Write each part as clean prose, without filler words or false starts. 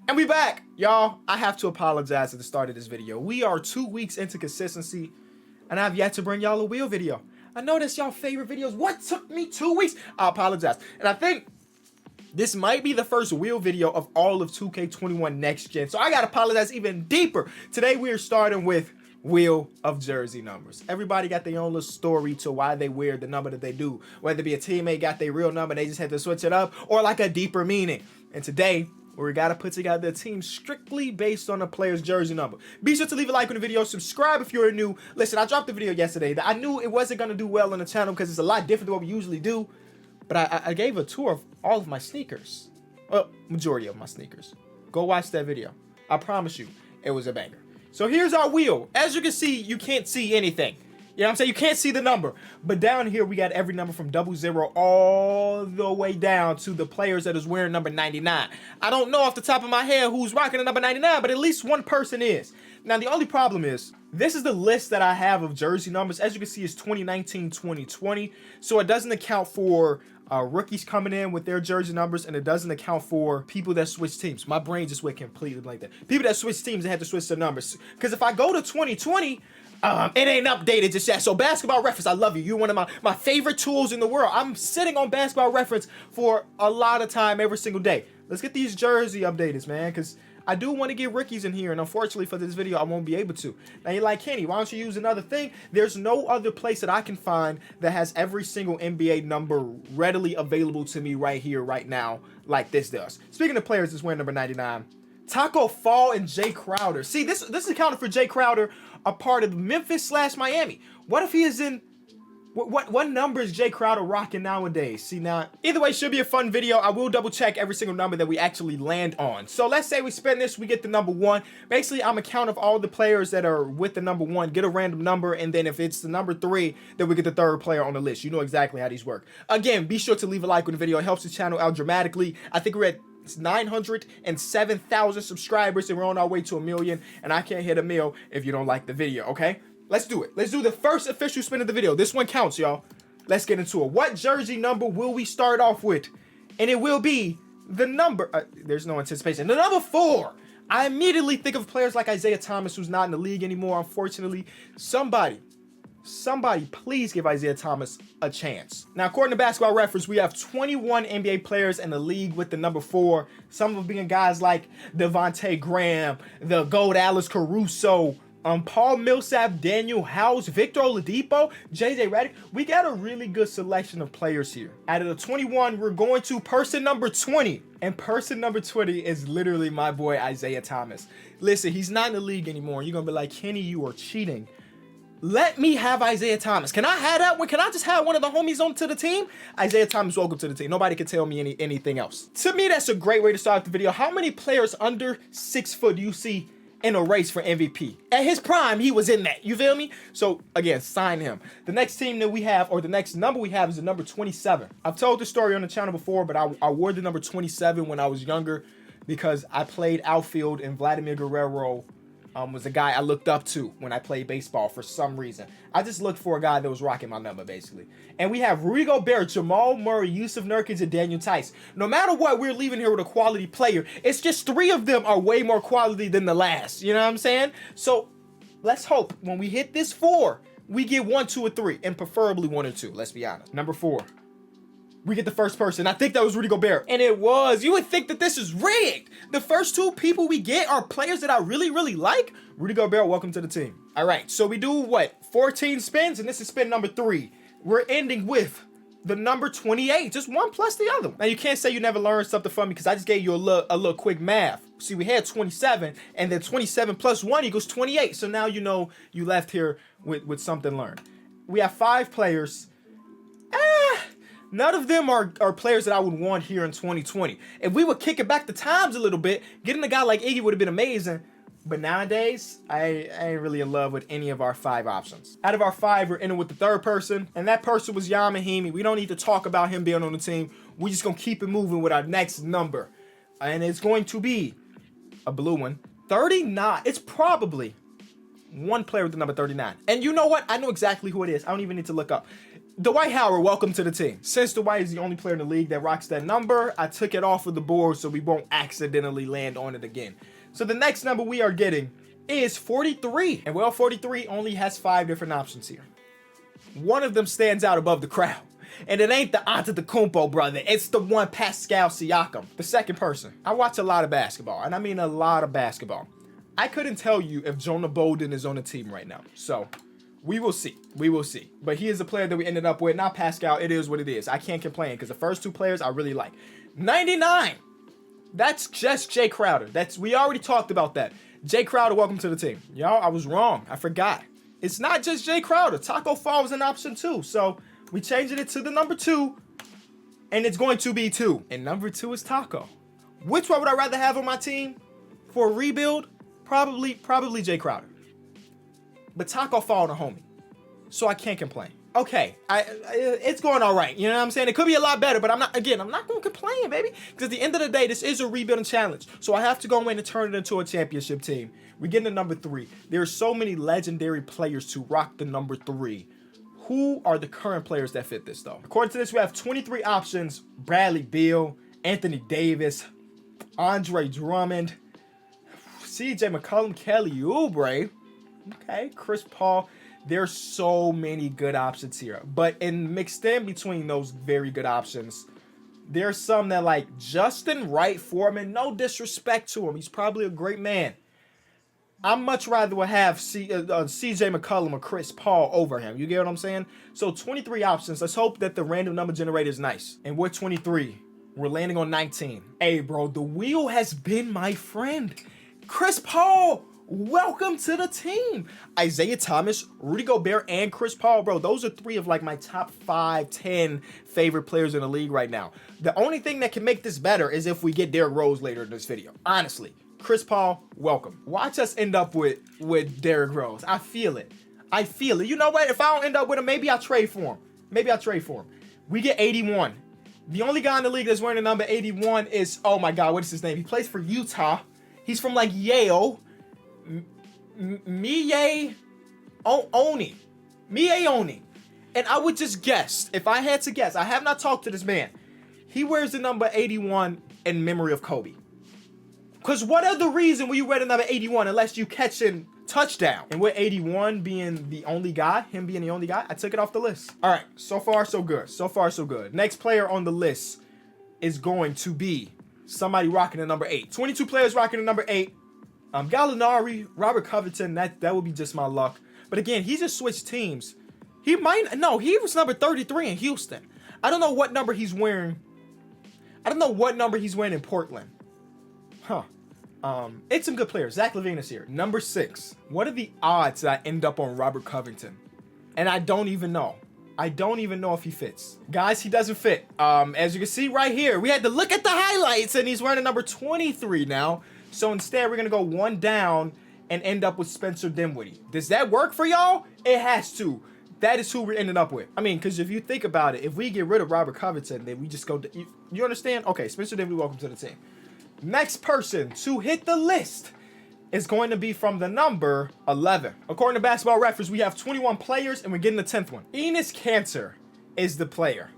And we back, y'all. I have to apologize at the start of this video. We are 2 weeks into consistency, and I've yet to bring y'all a wheel video. I know that's y'all favorite videos. What took me 2 weeks? I apologize. And I think this might be the first wheel video of all of 2K21 Next Gen, so I gotta apologize even deeper. Today we are starting with wheel of jersey numbers. Everybody got their own little story to why they wear the number that they do. Whether it be a teammate got their real number, they just had to switch it up, or like a deeper meaning. And today, we gotta put together a team strictly based on a player's jersey number. Be sure to leave a like on the video, subscribe if you're new. Listen, I dropped the video yesterday that I knew it wasn't gonna do well on the channel because it's a lot different than what we usually do. But I gave a tour of all of my sneakers. Well, majority of my sneakers. Go watch that video. I promise you, it was a banger. So here's our wheel. As you can see, you can't see anything. You know what I'm saying? You can't see the number. But down here, we got every number from 00 all the way down to the players that is wearing number 99. I don't know off the top of my head who's rocking the number 99, but at least one person is. Now, the only problem is, this is the list that I have of jersey numbers. As you can see, it's 2019-2020. So it doesn't account for rookies coming in with their jersey numbers, and it doesn't account for people that switch teams. My brain just went completely like that. People that switch teams and had to switch their numbers. Because if I go to 2020, it ain't updated just yet. So Basketball Reference, I love you. You're one of my favorite tools in the world. I'm sitting on Basketball Reference for a lot of time every single day. Let's get these jersey updates, man, because I do want to get rookies in here, and unfortunately for this video, I won't be able to. Now, you're like, Kenny, why don't you use another thing? There's no other place that I can find that has every single NBA number readily available to me right here, right now, like this does. Speaking of players that's wearing number 99, Taco Fall and Jay Crowder. See, this is accounted for Jay Crowder, a part of Memphis/Miami. What if he is in... What number is Jay Crowder rocking nowadays? See, now, either way, should be a fun video. I will double check every single number that we actually land on. So let's say we spend this, we get the number 1. Basically, I'm a count of all the players that are with the number 1, get a random number, and then if it's the number 3, then we get the 3rd player on the list. You know exactly how these work. Again, be sure to leave a like on the video. It helps the channel out dramatically. I think we're at 907,000 subscribers, and we're on our way to 1 million, and I can't hit 1 mil if you don't like the video, okay? Let's do it. Let's do the first official spin of the video. This one counts, y'all. Let's get into it. What jersey number will we start off with? And it will be the number... there's no anticipation. The number 4. I immediately think of players like Isaiah Thomas, who's not in the league anymore, unfortunately. Somebody, please give Isaiah Thomas a chance. Now, according to Basketball Reference, we have 21 NBA players in the league with the number 4. Some of them being guys like Devontae Graham, the GOAT Alex Caruso, Paul Millsap, Daniel House, Victor Oladipo, JJ Redick. We got a really good selection of players here. Out of the 21, we're going to person number 20. And person number 20 is literally my boy, Isaiah Thomas. Listen, he's not in the league anymore. You're going to be like, Kenny, you are cheating. Let me have Isaiah Thomas. Can I have that one? Can I just have one of the homies onto the team? Isaiah Thomas, welcome to the team. Nobody can tell me anything else. To me, that's a great way to start the video. How many players under 6 foot do you see in a race for MVP? At his prime, he was in that. You feel me? So, again, sign him. The next team that we have, or the next number we have, is the number 27. I've told this story on the channel before, but I wore the number 27 when I was younger because I played outfield, and Vladimir Guerrero was a guy I looked up to when I played baseball for some reason. I just looked for a guy that was rocking my number, basically. And we have Rudy Gobert, Jamal Murray, Yusuf Nurkic, and Daniel Tice. No matter what, we're leaving here with a quality player. It's just 3 of them are way more quality than the last. You know what I'm saying? So let's hope when we hit this 4, we get 1, 2, or 3, and preferably 1 or 2. Let's be honest. Number 4. We get the first person. I think that was Rudy Gobert. And it was. You would think that this is rigged. The first 2 people we get are players that I really, really like. Rudy Gobert, welcome to the team. All right, so we do what? 14 spins, and this is spin number 3. We're ending with the number 28. Just one plus the other. Now, you can't say you never learned something from me because I just gave you a little quick math. See, we had 27, and then 27 plus 1 equals 28. So now you know you left here with something learned. We have 5 players. None of them are players that I would want here in 2020. If we would kick it back the times a little bit, getting a guy like Iggy would have been amazing. But nowadays, I ain't really in love with any of our 5 options. Out of our 5, we're ending with the 3rd person, and that person was Ian Mahinmi. We don't need to talk about him being on the team. We're just going to keep it moving with our next number. And it's going to be a blue one. 39. It's probably one player with the number 39. And you know what? I know exactly who it is. I don't even need to look up. Dwight Howard, welcome to the team. Since Dwight is the only player in the league that rocks that number, I took it off of the board so we won't accidentally land on it again. So the next number we are getting is 43. And well, 43 only has 5 different options here. One of them stands out above the crowd. And it ain't the Antetokounmpo brother. It's the one Pascal Siakam, the second person. I watch a lot of basketball, and I mean a lot of basketball. I couldn't tell you if Jonah Bolden is on the team right now. So we will see. We will see. But he is the player that we ended up with. Not Pascal. It is what it is. I can't complain because the first 2 players I really like. 99. That's just Jay Crowder. We already talked about that. Jay Crowder, welcome to the team. Y'all, I was wrong. I forgot. It's not just Jay Crowder. Taco Fall was an option too. So we changing it to the number 2. And it's going to be 2. And number 2 is Taco. Which one would I rather have on my team for a rebuild? Probably Jay Crowder. But Taco Fall a homie. So I can't complain. Okay, it's going all right. You know what I'm saying? It could be a lot better, but I'm not going to complain, baby. Because at the end of the day, this is a rebuilding challenge. So I have to go in and turn it into a championship team. We're getting to number 3. There are so many legendary players to rock the number 3. Who are the current players that fit this, though? According to this, we have 23 options. Bradley Beal, Anthony Davis, Andre Drummond, CJ McCollum, Kelly Oubre. Okay, Chris Paul. There's so many good options here. But mixed in between those very good options, there's some that like Justin Wright Foreman. No disrespect to him. He's probably a great man. I'd much rather have CJ McCollum or Chris Paul over him. You get what I'm saying? So 23 options. Let's hope that the random number generator is nice. And with 23, we're landing on 19. Hey, bro, the wheel has been my friend. Chris Paul, welcome to the team. Isaiah Thomas, Rudy Gobert, and Chris Paul, bro. Those are 3 of like my top 5, 10 favorite players in the league right now. The only thing that can make this better is if we get Derrick Rose later in this video. Honestly, Chris Paul, welcome. Watch us end up with Derrick Rose. I feel it. I feel it. You know what? If I don't end up with him, maybe I'll trade for him. We get 81. The only guy in the league that's wearing the number 81 is, oh my God, what is his name? He plays for Utah. He's from like Yale. Miye Oni. And I would just guess, if I had to guess, I have not talked to this man. He wears the number 81 in memory of Kobe. Because what other reason will you wear the number 81 unless you catching touchdown? And with 81 being the only guy, him being the only guy, I took it off the list. All right, so far so good. So far so good. Next player on the list is going to be somebody rocking the number 8. 22 players rocking the number 8. Gallinari, Robert Covington, that would be just my luck. But again, he just switched teams. He was number 33 in Houston. I don't know what number he's wearing. I don't know what number he's wearing in Portland. Huh. It's some good players. Zach LaVine is here. Number 6. What are the odds that I end up on Robert Covington? And I don't even know. I don't even know if he fits. Guys, he doesn't fit. As you can see right here, we had to look at the highlights and he's wearing the number 23 now. So instead, we're going to go one down and end up with Spencer Dinwiddie. Does that work for y'all? It has to. That is who we're ending up with. I mean, because if you think about it, if we get rid of Robert Covington, then we just go... You understand? Okay, Spencer Dinwiddie, welcome to the team. Next person to hit the list is going to be from the number 11. According to Basketball Reference, we have 21 players, and we're getting the 10th one. Enes Kanter is the player.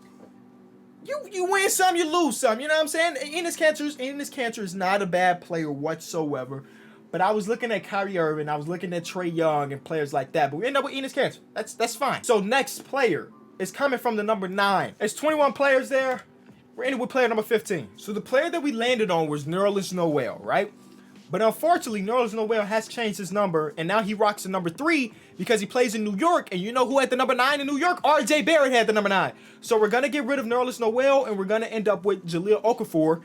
You win some, you lose some. You know what I'm saying? Enes Kanter is not a bad player whatsoever. But I was looking at Kyrie Irving, I was looking at Trae Young and players like that. But we end up with Enes Kanter. That's fine. So next player is coming from the number 9. There's 21 players there. We're ending with player number 15. So the player that we landed on was Nerlens Noel, right? But unfortunately, Nerlens Noel has changed his number, and now he rocks the number 3 because he plays in New York. And you know who had the number 9 in New York? RJ Barrett had the number 9. So we're going to get rid of Nerlens Noel, and we're going to end up with Jahlil Okafor.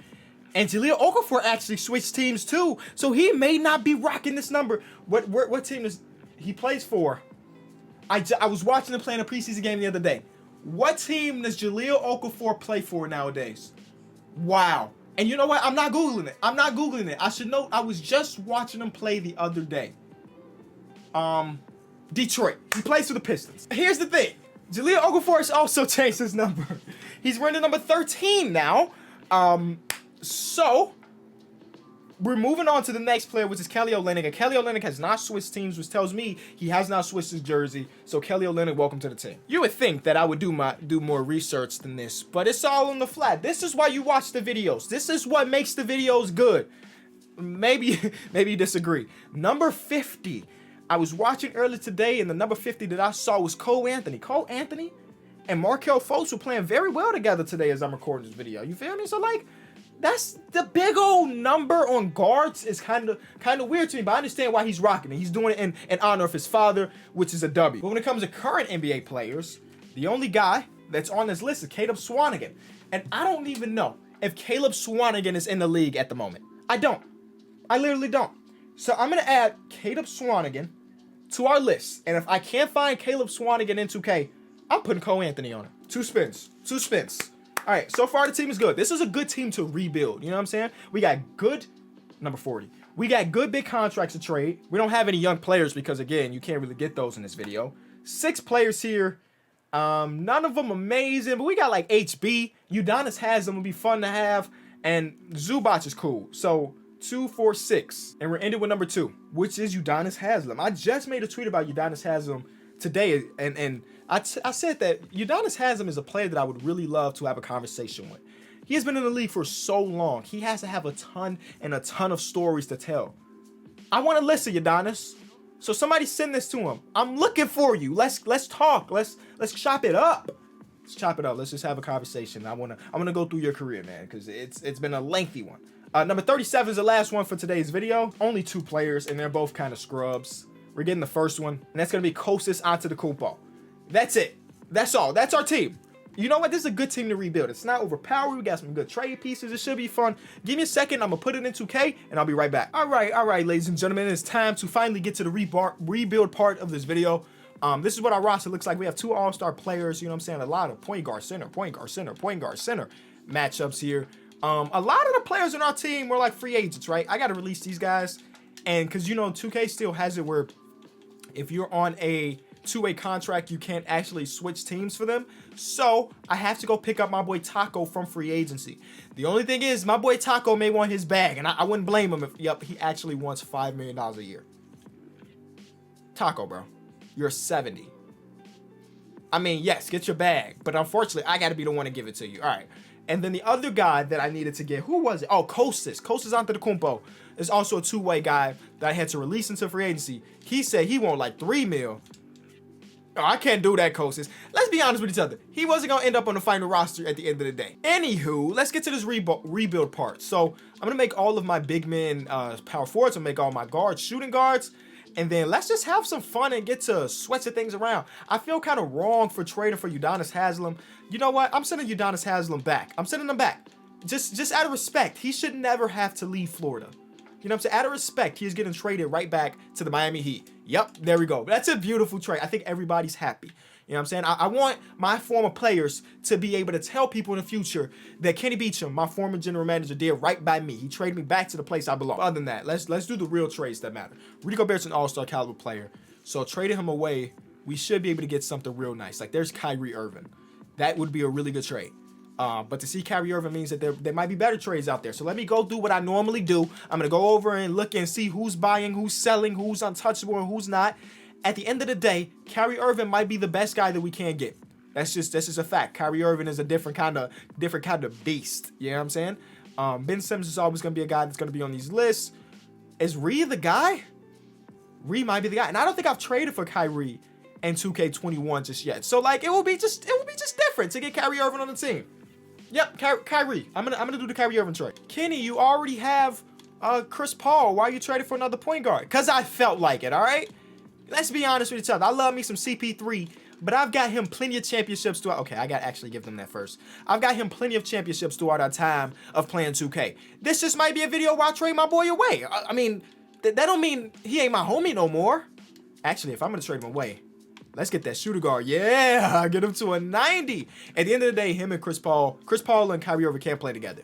And Jahlil Okafor actually switched teams too, so he may not be rocking this number. What team is he plays for? I was watching him play in a preseason game the other day. What team does Jahlil Okafor play for nowadays? Wow. And you know what? I'm not Googling it. I should know. I was just watching him play the other day. Detroit. He plays for the Pistons. Here's the thing. Jahlil Okafor has also changed his number. He's wearing the number 13 now. So we're moving on to the next player, which is Kelly Olynyk. And Kelly Olynyk has not switched teams, which tells me he has not switched his jersey. So Kelly Olynyk, welcome to the team. You would think that I would do more research than this, but it's all on the flat. This is why you watch the videos. This is what makes the videos good. Maybe you disagree. Number 50. I was watching earlier today, and the number 50 that I saw was Cole Anthony. Cole Anthony and Markelle Fultz were playing very well together today as I'm recording this video. You feel me? So, like, that's the big old number on guards is kind of weird to me, but I understand why he's rocking it. He's doing it in honor of his father, which is a W. But when it comes to current NBA players, the only guy that's on this list is Caleb Swanigan. And I don't even know if Caleb Swanigan is in the league at the moment. I don't. I literally don't. So I'm going to add Caleb Swanigan to our list. And if I can't find Caleb Swanigan in 2K, I'm putting Cole Anthony on it. 2 spins. All right, so far the team is good. This is a good team to rebuild. You know what I'm saying? We got good, number 40. We got good big contracts to trade. We don't have any young players because, again, you can't really get those in this video. 6 players here. None of them amazing, but we got like HB. Udonis Haslem would be fun to have. And Zubac is cool. So 2, 4, 6. And we're ending with number 2, which is Udonis Haslem. I just made a tweet about Udonis Haslem today, and I said that Udonis Haslem is a player that I would really love to have a conversation with. He has been in the league for so long. He has to have a ton of stories to tell. I want to listen, Udonis. So somebody send this to him. I'm looking for you. Let's talk. Let's chop it up. Let's chop it up. Let's just have a conversation. I wanna go through your career, man, because it's been a lengthy one. Number 37 is the last one for today's video. Only 2 players, and they're both kind of scrubs. We're getting the first one, and that's gonna be Kostas Antetokounmpo. That's it. That's all. That's our team. You know what? This is a good team to rebuild. It's not overpowered. We got some good trade pieces. It should be fun. Give me a second. I'm going to put it in 2K, and I'll be right back. All right, ladies and gentlemen. It's time to finally get to the rebuild part of this video. This is what our roster looks like. We have 2 all-star players. You know what I'm saying? A lot of point guard, center matchups here. A lot of the players in our team were like free agents, right? I got to release these guys. And because, you know, 2K still has it where if you're on a 2-way contract, you can't actually switch teams for them. So I have to go pick up my boy Taco from free agency. The only thing is, my boy Taco may want his bag, and I wouldn't blame him if, he actually wants $5 million a year. Taco, bro, you're 70. I mean, yes, get your bag, but unfortunately, I got to be the one to give it to you. All right. And then the other guy that I needed to get, who was it? Oh, Kostas Antetokounmpo is also a 2-way guy that I had to release into free agency. He said he want like $3 million. Oh, I can't do that, Kostas. Let's be honest with each other. He wasn't going to end up on the final roster at the end of the day. Anywho, let's get to this rebuild part. So I'm going to make all of my big men power forwards. I'm going to make all my guards shooting guards. And then let's just have some fun and get to switching things around. I feel kind of wrong for trading for Udonis Haslem. You know what? I'm sending Udonis Haslem back. I'm sending him back. Just out of respect. He should never have to leave Florida. You know what I'm saying? Out of respect, he is getting traded right back to the Miami Heat. Yep, there we go. That's a beautiful trade. I think everybody's happy. You know what I'm saying? I want my former players to be able to tell people in the future that Kenny Beecham, my former general manager, did right by me. He traded me back to the place I belong. Other than that, let's do the real trades that matter. Rudy Gobert's an all-star caliber player. So trading him away, we should be able to get something real nice. Like there's Kyrie Irving. That would be a really good trade. But to see Kyrie Irving means that there might be better trades out there. So let me go do what I normally do. I'm going to go over and look and see who's buying, who's selling, who's untouchable, and who's not. At the end of the day, Kyrie Irving might be the best guy that we can get. That's just a fact. Kyrie Irving is a different kind of beast. You know what I'm saying? Ben Simmons is always going to be a guy that's going to be on these lists. Is Ree the guy? Ree might be the guy. And I don't think I've traded for Kyrie in 2K21 just yet. So like it will be just different to get Kyrie Irving on the team. Yep, Kyrie. I'm gonna do the Kyrie Irving trade. Kenny, you already have Chris Paul. Why are you trading for another point guard? Because I felt like it, all right? Let's be honest with each other. I love me some CP3, but I've got him plenty of championships throughout. Okay, I got to actually give them that first. I've got him plenty of championships throughout our time of playing 2K. This just might be a video where I trade my boy away. I mean, that don't mean he ain't my homie no more. Actually, if I'm going to trade him away, let's get that shooter guard. Yeah, get him to a 90. At the end of the day, him and Chris Paul and Kyrie Irving can't play together.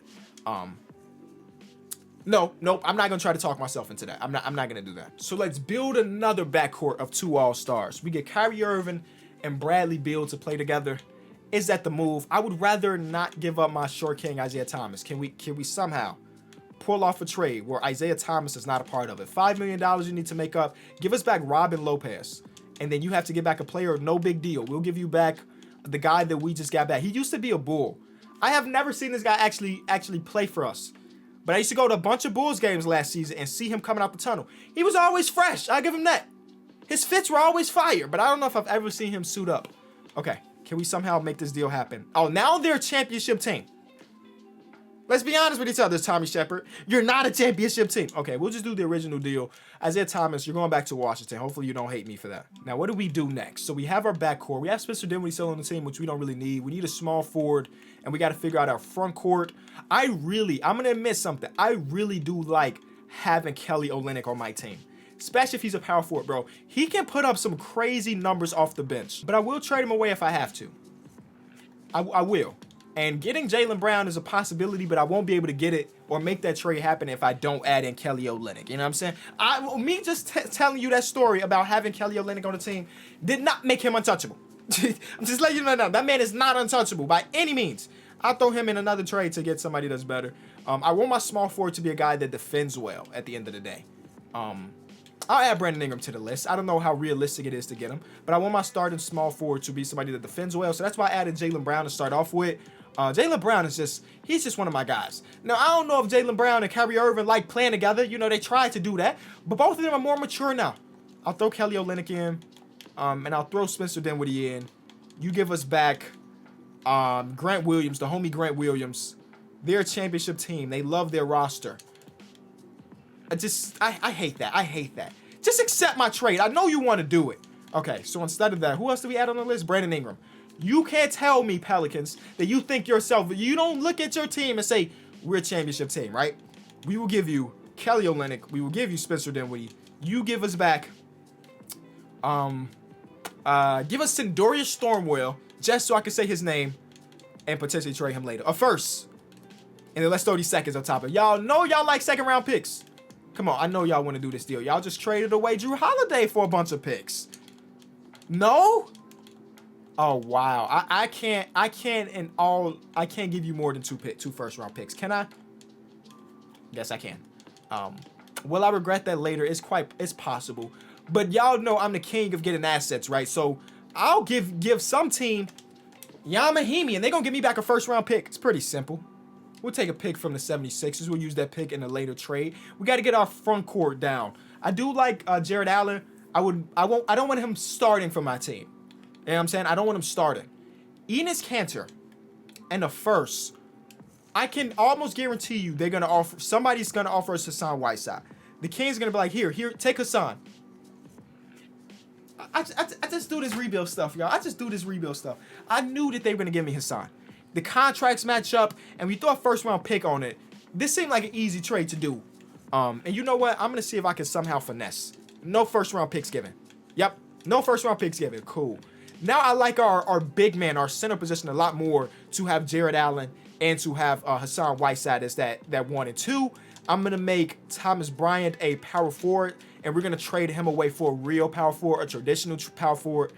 Nope, I'm not going to try to talk myself into that. I'm not going to do that. So let's build another backcourt of 2 all-stars. We get Kyrie Irving and Bradley Beal to play together. Is that the move? I would rather not give up my short king Isaiah Thomas. Can we somehow pull off a trade where Isaiah Thomas is not a part of it. $5 million you need to make up. Give us back Robin Lopez. And then you have to get back a player, no big deal. We'll give you back the guy that we just got back. He used to be a Bull. I have never seen this guy actually play for us. But I used to go to a bunch of Bulls games last season and see him coming out the tunnel. He was always fresh. I give him that. His fits were always fire, but I don't know if I've ever seen him suit up. Okay, can we somehow make this deal happen? Oh, now they're a championship team. Let's be honest with each other, Tommy Shepard. You're not a championship team. Okay, we'll just do the original deal. Isaiah Thomas, you're going back to Washington. Hopefully you don't hate me for that. Now, what do we do next? So we have our backcourt. We have Spencer Dinwiddie still on the team, which we don't really need. We need a small forward, and we got to figure out our front court. I'm going to admit something. I really do like having Kelly Olynyk on my team, especially if he's a power forward, bro. He can put up some crazy numbers off the bench, but I will trade him away if I have to. I will. And getting Jaylen Brown is a possibility, but I won't be able to get it or make that trade happen if I don't add in Kelly Olynyk. You know what I'm saying? Me just telling you that story about having Kelly Olynyk on the team did not make him untouchable. I'm just letting you know now. That man is not untouchable by any means. I'll throw him in another trade to get somebody that's better. I want my small forward to be a guy that defends well at the end of the day. I'll add Brandon Ingram to the list. I don't know how realistic it is to get him, but I want my starting small forward to be somebody that defends well. So that's why I added Jaylen Brown to start off with. Jaylen Brown he's just one of my guys. Now, I don't know if Jaylen Brown and Kyrie Irving like playing together. You know, they tried to do that, but both of them are more mature now. I'll throw Kelly Olynyk in, and I'll throw Spencer Dinwiddie in. You give us back Grant Williams, the homie Grant Williams. They're a championship team. They love their roster. I hate that. I hate that. Just accept my trade. I know you want to do it. Okay, so instead of that, who else do we add on the list? Brandon Ingram. You can't tell me, Pelicans, that you think yourself, you don't look at your team and say, we're a championship team, right? We will give you Kelly Olynyk. We will give you Spencer Dinwiddie. You give us back, give us Sindorius Stormwell, just so I can say his name and potentially trade him later. First, and then let's throw these seconds on top of it. Y'all know y'all like second round picks. Come on, I know y'all want to do this deal. Y'all just traded away Drew Holiday for a bunch of picks. No? Oh wow, I can't give you more than two first round picks. Can I? Yes, I can. Will I regret that later? It's possible. But y'all know I'm the king of getting assets, right? So I'll give some team Yamahimi, and they're gonna give me back a first round pick. It's pretty simple. We'll take a pick from the 76ers. We'll use that pick in a later trade. We got to get our front court down. I do like Jared Allen. I don't want him starting for my team. You know what I'm saying? I don't want him starting. Enes Kanter and the first, I can almost guarantee you somebody's going to offer us Hassan Whiteside. The Kings going to be like, here, take Hassan. I just do this rebuild stuff, y'all. I just do this rebuild stuff. I knew that they were going to give me Hassan. The contracts match up, and we throw a first round pick on it. This seemed like an easy trade to do. And you know what? I'm going to see if I can somehow finesse. No first round picks given. Yep. No first round picks given. Cool. Now I like our big man, our center position a lot more to have Jared Allen and to have Hassan Whiteside as that 1 and 2. I'm going to make Thomas Bryant a power forward, and we're going to trade him away for a real power forward, a traditional power forward.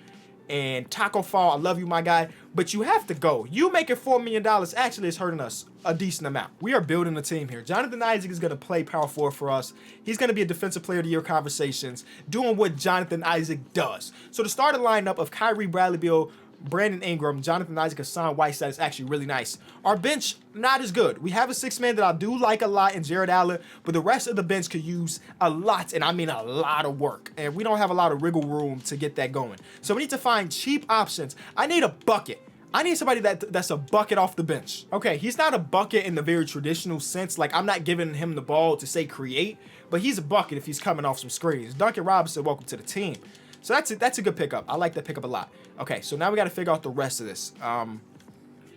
And Taco Fall, I love you, my guy, but you have to go. You making $4 million actually is hurting us a decent amount. We are building a team here. Jonathan Isaac is going to play power forward for us. He's going to be a defensive player of the year conversations, doing what Jonathan Isaac does. So the starting lineup of Kyrie, Bradley Beal, Brandon Ingram, Jonathan Isaac, Hassan Whiteside is actually really nice. Our bench, not as good. We have a 6-man that I do like a lot in Jared Allen, but the rest of the bench could use a lot, and I mean a lot of work. And we don't have a lot of wiggle room to get that going. So we need to find cheap options. I need a bucket. I need somebody that's a bucket off the bench. Okay, he's not a bucket in the very traditional sense. Like, I'm not giving him the ball to say create, but he's a bucket if he's coming off some screens. Duncan Robinson, welcome to the team. So that's a good pickup. I like that pickup a lot. Okay, so now we got to figure out the rest of this.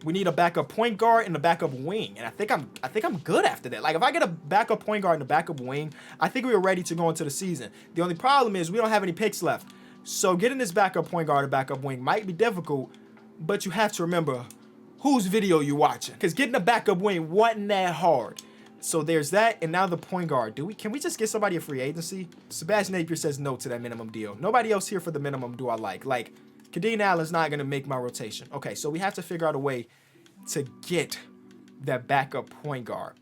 We need a backup point guard and a backup wing, and I think I'm good after that. Like, if I get a backup point guard and a backup wing, I think we are ready to go into the season. The only problem is we don't have any picks left. So getting this backup point guard and backup wing might be difficult, but you have to remember whose video you're watching, because getting a backup wing wasn't that hard. So there's that, and now the point guard. Can we just get somebody a free agency? Sebastian Napier says no to that minimum deal. Nobody else here for the minimum do I like. Like, Kadeem Allen's not going to make my rotation. Okay, so we have to figure out a way to get that backup point guard.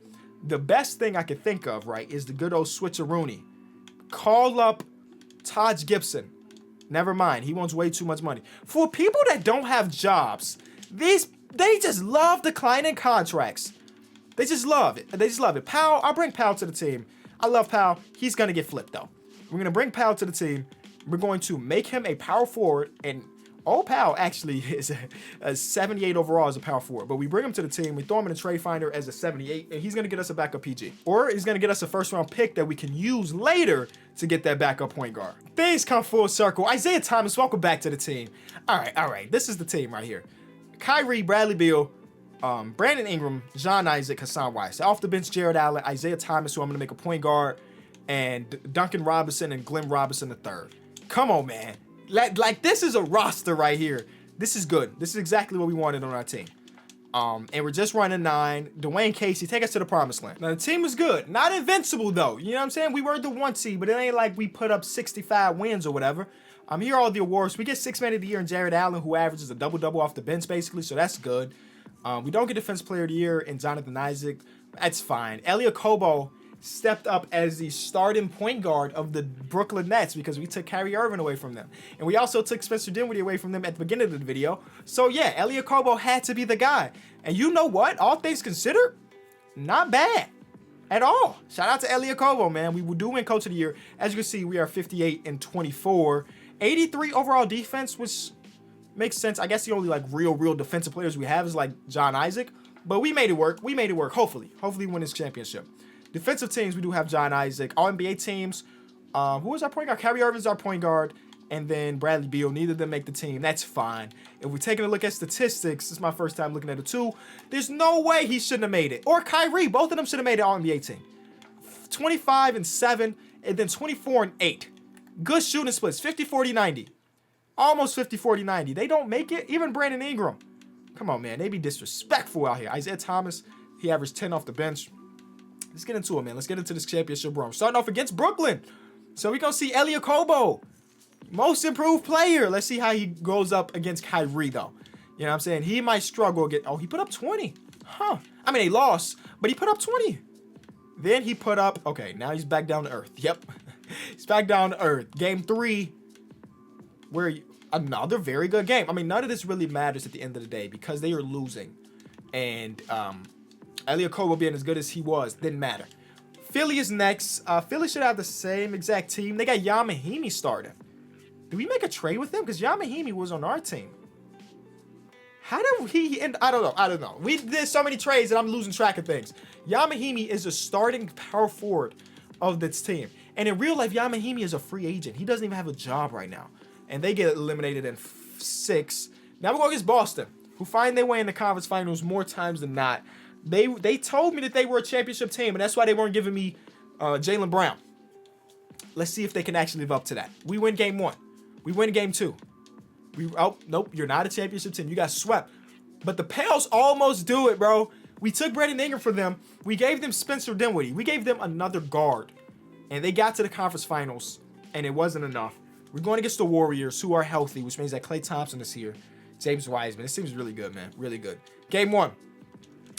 The best thing I could think of, right, is the good old switcheroony. Call up Taj Gibson. Never mind, he wants way too much money. For people that don't have jobs, they just love declining contracts. They just love it. They just love it. Powell, I'll bring Powell to the team. I love Powell. He's going to get flipped, though. We're going to bring Powell to the team. We're going to make him a power forward. And old Powell actually is a 78 overall as a power forward. But we bring him to the team. We throw him in a trade finder as a 78. And he's going to get us a backup PG. Or he's going to get us a first-round pick that we can use later to get that backup point guard. Things come full circle. Isaiah Thomas, welcome back to the team. All right. This is the team right here. Kyrie, Bradley Beal, Brandon Ingram, John Isaac, Hassan Weiss. Off the bench, Jared Allen, Isaiah Thomas, who I'm going to make a point guard, and Duncan Robinson and Glenn Robinson III. Come on, man. Like this is a roster right here. This is good. This is exactly what we wanted on our team. And we're just running 9. Dwayne Casey, take us to the promised land. Now, the team was good. Not invincible, though. You know what I'm saying? We were the 1 seed, but it ain't like we put up 65 wins or whatever. Here are all the awards. We get 6 Man of the Year in Jared Allen, who averages a double-double off the bench, basically, so that's good. We don't get Defensive Player of the Year in Jonathan Isaac. That's fine. Elie Okobo stepped up as the starting point guard of the Brooklyn Nets because we took Kyrie Irving away from them. And we also took Spencer Dinwiddie away from them at the beginning of the video. So, yeah, Elie Okobo had to be the guy. And you know what? All things considered, not bad at all. Shout out to Elie Okobo, man. We do win Coach of the Year. As you can see, we are 58-24. 83 overall defense, which makes sense. I guess the only real defensive players we have is John Isaac, but we made it work. Hopefully we win this championship. Defensive teams, we do have John Isaac. All NBA teams, who is our point guard? Kyrie Irving's our point guard, and then Bradley Beal. Neither of them make the team. That's fine. If we're taking a look at statistics, this is my first time looking at it too. There's no way he shouldn't have made it, or Kyrie. Both of them should have made it All NBA team. 25-7, and then 24-8. Good shooting splits, 50-40-90. Almost 50-40-90. They don't make it. Even Brandon Ingram. Come on, man. They be disrespectful out here. Isaiah Thomas, he averaged 10 off the bench. Let's get into it, man. Let's get into this championship run. Starting off against Brooklyn. So we're going to see Elie Okobo. Most improved player. Let's see how he goes up against Kyrie, though. You know what I'm saying? He might struggle. Oh, he put up 20. Huh. I mean, they lost, but he put up 20. Then he put up... Okay, now he's back down to earth. Yep. He's back down to earth. Game 3, where another very good game. I mean, none of this really matters at the end of the day because they are losing. And Elie Okobo being as good as he was didn't matter. Philly is next. Philly should have the same exact team. They got Yamahimi starting. Did we make a trade with him? Because Yamahimi was on our team. How did he end? I don't know. We did so many trades that I'm losing track of things. Yamahimi is a starting power forward of this team. And in real life, Yamahimi is a free agent. He doesn't even have a job right now. And they get eliminated in 6. Now we're going against Boston, who find their way in the conference finals more times than not. They told me that they were a championship team, and that's why they weren't giving me Jaylen Brown. Let's see if they can actually live up to that. We win game 1. We win game 2. Oh, nope, you're not a championship team. You got swept. But the Pels almost do it, bro. We took Brandon Ingram for them. We gave them Spencer Dinwiddie. We gave them another guard. And they got to the conference finals, and it wasn't enough. We're going against the Warriors, who are healthy, which means that Klay Thompson is here. James Wiseman. This team is really good, man. Really good. Game 1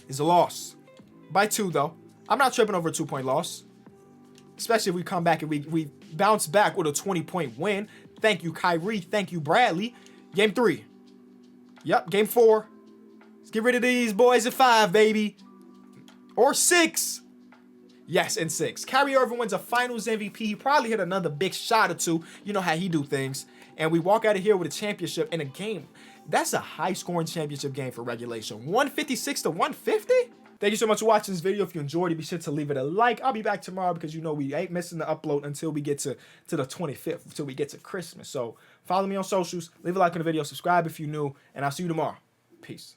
is a loss. By 2, though. I'm not tripping over a 2-point loss. Especially if we come back and we bounce back with a 20-point win. Thank you, Kyrie. Thank you, Bradley. Game 3. Yep, game 4. Let's get rid of these boys at 5, baby. Or 6. Yes, and 6. Kyrie Irving wins a Finals MVP. He probably hit another big shot or 2. You know how he do things. And we walk out of here with a championship in a game. That's a high-scoring championship game for regulation. 156-150? Thank you so much for watching this video. If you enjoyed it, be sure to leave it a like. I'll be back tomorrow because you know we ain't missing the upload until we get to the 25th, until we get to Christmas. So follow me on socials, leave a like on the video, subscribe if you're new, and I'll see you tomorrow. Peace.